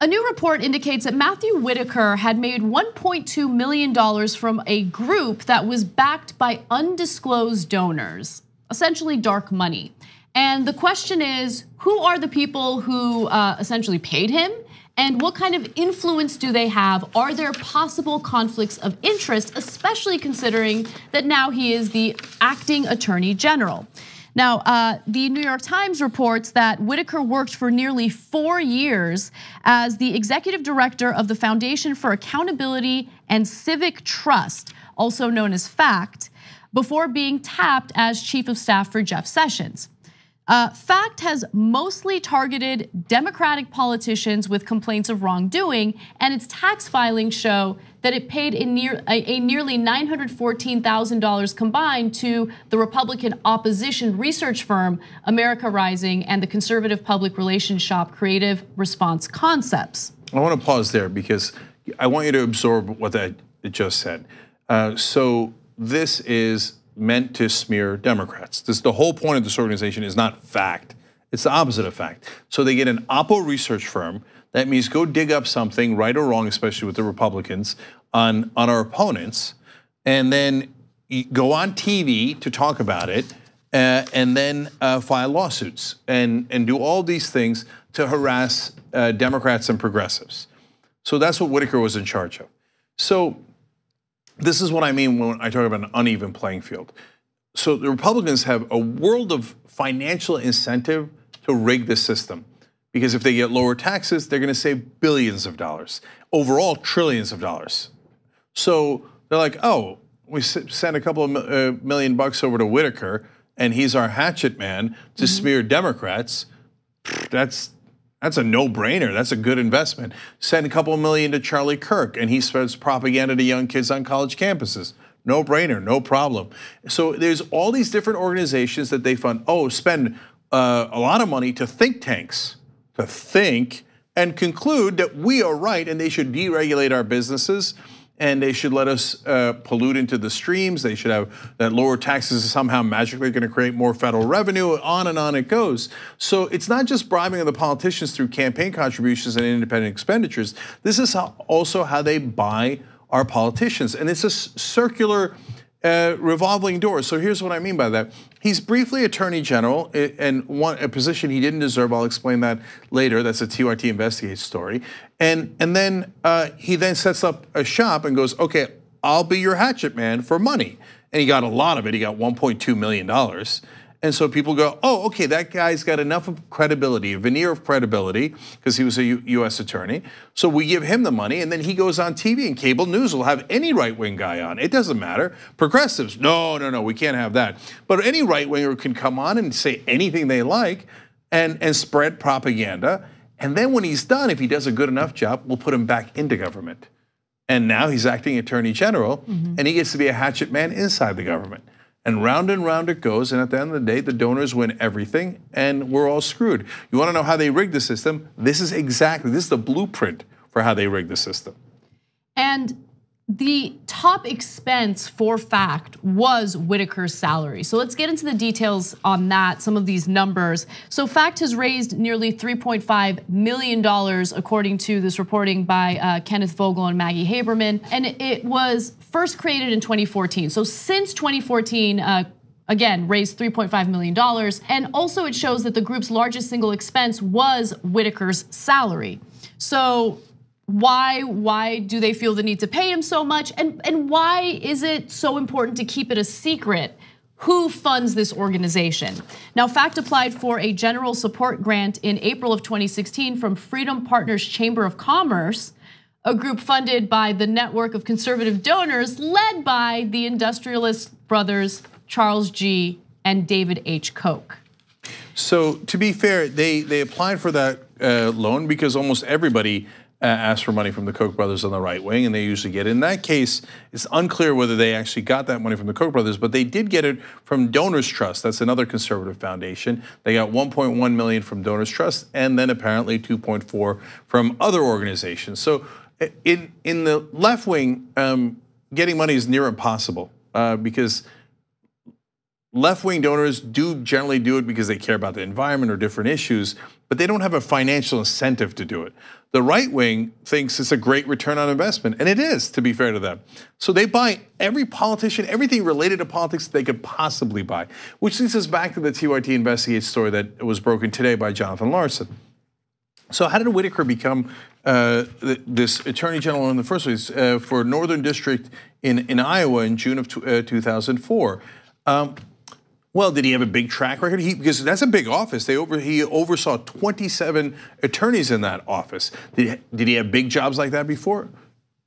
A new report indicates that Matthew Whitaker had made $1.2 million from a group that was backed by undisclosed donors, essentially dark money. And the question is, who are the people who essentially paid him? And what kind of influence do they have? Are there possible conflicts of interest, especially considering that now he is the acting attorney general? Now, the New York Times reports that Whitaker worked for nearly 4 years as the executive director of the Foundation for Accountability and Civic Trust, also known as FACT, before being tapped as chief of staff for Jeff Sessions. FACT has mostly targeted Democratic politicians with complaints of wrongdoing, and its tax filings show that it paid a nearly $914,000 combined to the Republican opposition research firm America Rising and the conservative public relations shop Creative Response Concepts. I want to pause there because I want you to absorb what that just said. So this is meant to smear Democrats. The whole point of this organization is not fact. It's the opposite of fact. So they get an oppo research firm. That means go dig up something, right or wrong, especially with the Republicans, on our opponents, and then go on TV to talk about it, and then file lawsuits and do all these things to harass Democrats and progressives. So that's what Whitaker was in charge of. So this is what I mean when I talk about an uneven playing field. So the Republicans have a world of financial incentive to rig the system, because if they get lower taxes, they're going to save billions of dollars, overall trillions of dollars. So they're like, oh, we send a couple of million bucks over to Whitaker, and he's our hatchet man to smear Democrats. That's a no-brainer. That's a good investment. Send a couple of million to Charlie Kirk, and he spreads propaganda to young kids on college campuses. No brainer, no problem. So there's all these different organizations that they fund. Oh, spend a lot of money to think tanks, to think and conclude that we are right and they should deregulate our businesses and they should let us pollute into the streams. They should have that lower taxes is somehow magically going to create more federal revenue. On and on it goes. So it's not just bribing of the politicians through campaign contributions and independent expenditures. This is also how they buy our politicians, and it's a circular revolving door. So here's what I mean by that. He's briefly attorney general and a position he didn't deserve. I'll explain that later. That's a TRT Investigates story. And then he then sets up a shop and goes, okay, I'll be your hatchet man for money. And he got a lot of it. He got $1.2 million. And so people go, oh, okay, that guy's got enough of credibility, a veneer of credibility, because he was a US attorney. So we give him the money, and then he goes on TV, and cable news will have any right-wing guy on. It doesn't matter. Progressives, no, we can't have that. But any right-winger can come on and say anything they like and spread propaganda. And then when he's done, if he does a good enough job, we'll put him back into government. And now he's acting attorney general, and he gets to be a hatchet man inside the government. And round it goes, and at the end of the day, the donors win everything, and we're all screwed. You want to know how they rigged the system? This is the blueprint for how they rigged the system. And the top expense for FACT was Whitaker's salary. So let's get into the details on that, some of these numbers. So FACT has raised nearly $3.5 million, according to this reporting by Kenneth Vogel and Maggie Haberman. And it was first created in 2014. So since 2014, again, raised $3.5 million. And also it shows that the group's largest single expense was Whitaker's salary. So why do they feel the need to pay him so much? And why is it so important to keep it a secret who funds this organization? Now, FACT applied for a general support grant in April of 2016 from Freedom Partners Chamber of Commerce, a group funded by the network of conservative donors led by the industrialist brothers Charles G. and David H. Koch. So to be fair, they applied for that loan because almost everybody asked for money from the Koch brothers on the right wing, and they usually get it. In that case, it's unclear whether they actually got that money from the Koch brothers, but they did get it from Donors Trust. That's another conservative foundation. They got 1.1 million from Donors Trust, and then apparently 2.4 from other organizations. So in the left wing, getting money is near impossible because left-wing donors do generally do it because they care about the environment or different issues, but they don't have a financial incentive to do it. The right wing thinks it's a great return on investment, and it is, to be fair to them. So they buy every politician, everything related to politics they could possibly buy, which leads us back to the TYT Investigates story that was broken today by Jonathan Larson. So how did Whitaker become this attorney general in the first place for Northern District in Iowa in June of 2004? Well, did he have a big track record? Because that's a big office. He oversaw 27 attorneys in that office. Did he have big jobs like that before?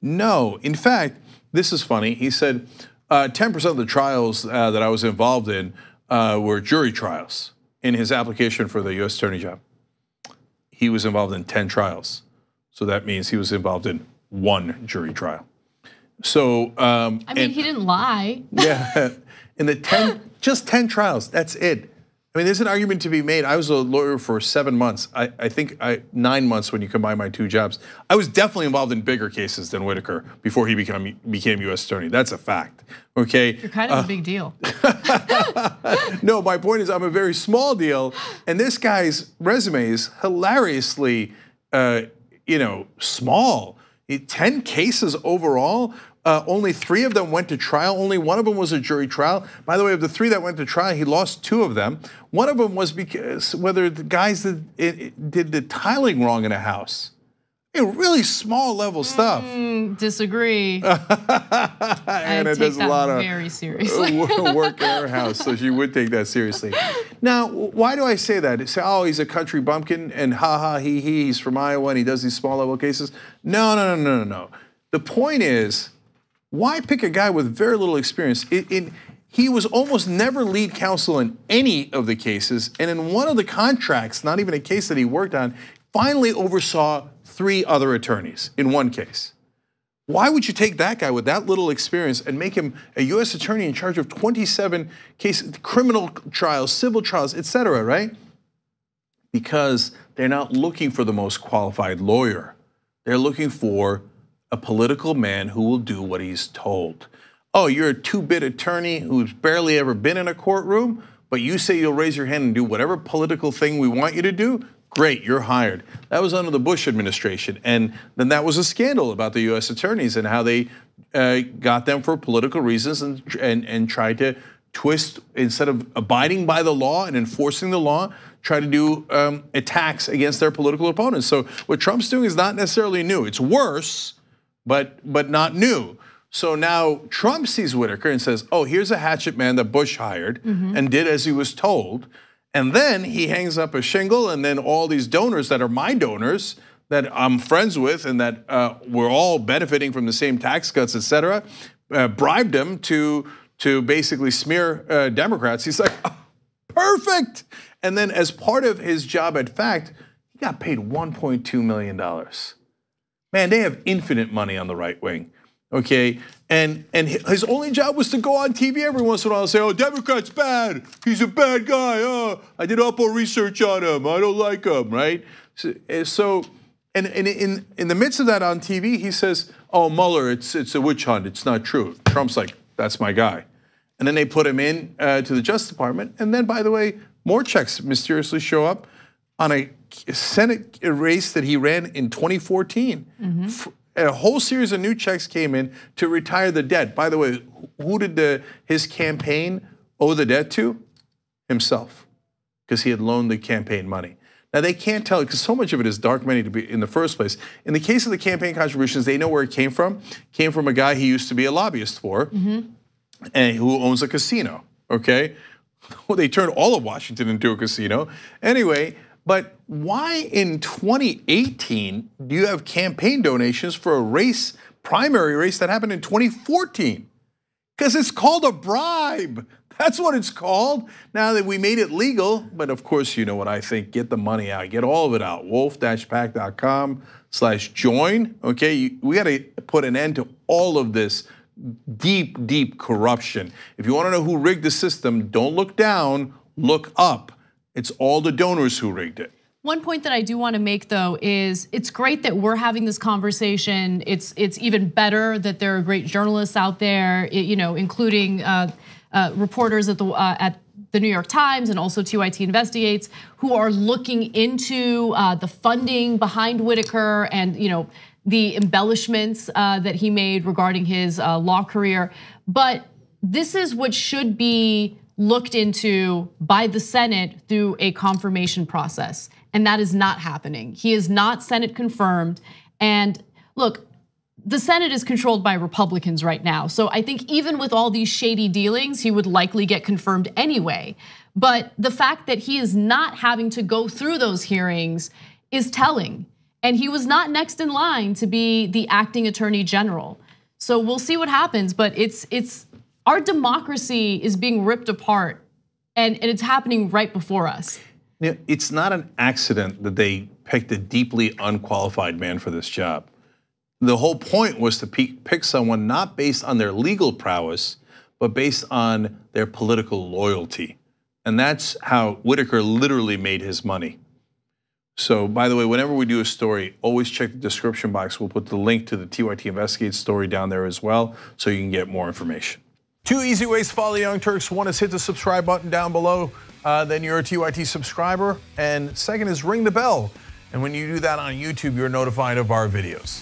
No. In fact, this is funny. He said 10% of the trials that I was involved in were jury trials in his application for the U.S. attorney job. He was involved in 10 trials. So that means he was involved in 1 jury trial. So I mean, he didn't lie. Yeah. In the just 10 trials, that's it. I mean, there's an argument to be made. I was a lawyer for 7 months. I think 9 months when you combine my 2 jobs. I was definitely involved in bigger cases than Whitaker before he became U.S. attorney. That's a fact, okay? You're kind of a big deal. No, my point is I'm a very small deal, and this guy's resume is hilariously, small. 10 cases overall. Only 3 of them went to trial. Only 1 of them was a jury trial. By the way, of the 3 that went to trial, he lost 2 of them. One of them was because whether the guys that did the tiling wrong in a house. Really small level stuff. Disagree. Anna does a lot of very seriously. Work in her house, so she would take that seriously. Now, why do I say that? Say, oh, he's a country bumpkin, and ha ha he, he's from Iowa, and he does these small level cases. No. The point is, why pick a guy with very little experience? He was almost never lead counsel in any of the cases, and in one of the contracts, not even a case that he worked on, finally oversaw 3 other attorneys in one case. Why would you take that guy with that little experience and make him a U.S. attorney in charge of 27 cases, criminal trials, civil trials, et cetera, right? Because they're not looking for the most qualified lawyer. They're looking for a political man who will do what he's told. Oh, you're a 2-bit attorney who's barely ever been in a courtroom, but you say you'll raise your hand and do whatever political thing we want you to do? Great, you're hired. That was under the Bush administration. And then that was a scandal about the US attorneys and how they got them for political reasons and tried to twist, instead of abiding by the law and enforcing the law, try to do attacks against their political opponents. So what Trump's doing is not necessarily new. It's worse, but not new. So now Trump sees Whitaker and says, oh, here's a hatchet man that Bush hired and did as he was told. And then he hangs up a shingle, and then all these donors that are my donors that I'm friends with and that we're all benefiting from the same tax cuts, et cetera, bribed him to basically smear Democrats. He's like, oh, perfect. And then as part of his job at Fact, he got paid $1.2 million. Man, they have infinite money on the right wing. Okay, and his only job was to go on TV every once in a while and say, oh, Democrat's bad, he's a bad guy, oh, I did Oppo research on him, I don't like him, right? So in the midst of that on TV, he says, oh, Mueller, it's a witch hunt, it's not true. Trump's like, that's my guy. And then they put him in to the Justice Department, and then, by the way, more checks mysteriously show up on a Senate race that he ran in 2014. A whole series of new checks came in to retire the debt. By the way, who did his campaign owe the debt to? Himself, because he had loaned the campaign money. Now they can't tell, because so much of it is dark money to be in the first place. In the case of the campaign contributions, they know where it came from. It came from a guy he used to be a lobbyist for, and who owns a casino, okay? Well, they turned all of Washington into a casino. Anyway, but why in 2018 do you have campaign donations for a race, primary race that happened in 2014? Because it's called a bribe. That's what it's called. Now that we made it legal, but of course, you know what I think, get the money out, get all of it out. wolf-pac.com/join, okay? We gotta put an end to all of this deep, deep corruption. If you wanna know who rigged the system, don't look down, look up. It's all the donors who rigged it. One point that I do want to make, though, is it's great that we're having this conversation. It's even better that there are great journalists out there, including reporters at the New York Times and also TYT Investigates, who are looking into the funding behind Whitaker and the embellishments that he made regarding his law career. But this is what should be looked into by the Senate through a confirmation process. And that is not happening. He is not Senate confirmed. And look, the Senate is controlled by Republicans right now. So I think even with all these shady dealings, he would likely get confirmed anyway. But the fact that he is not having to go through those hearings is telling. And he was not next in line to be the acting attorney general. So we'll see what happens, but it's our democracy is being ripped apart and it's happening right before us. It's not an accident that they picked a deeply unqualified man for this job. The whole point was to pick someone not based on their legal prowess, but based on their political loyalty. And that's how Whitaker literally made his money. So by the way, whenever we do a story, always check the description box. We'll put the link to the TYT Investigates story down there as well, so you can get more information. 2 easy ways to follow the Young Turks. One is hit the subscribe button down below, then you're a TYT subscriber. And second is ring the bell. And when you do that on YouTube, you're notified of our videos.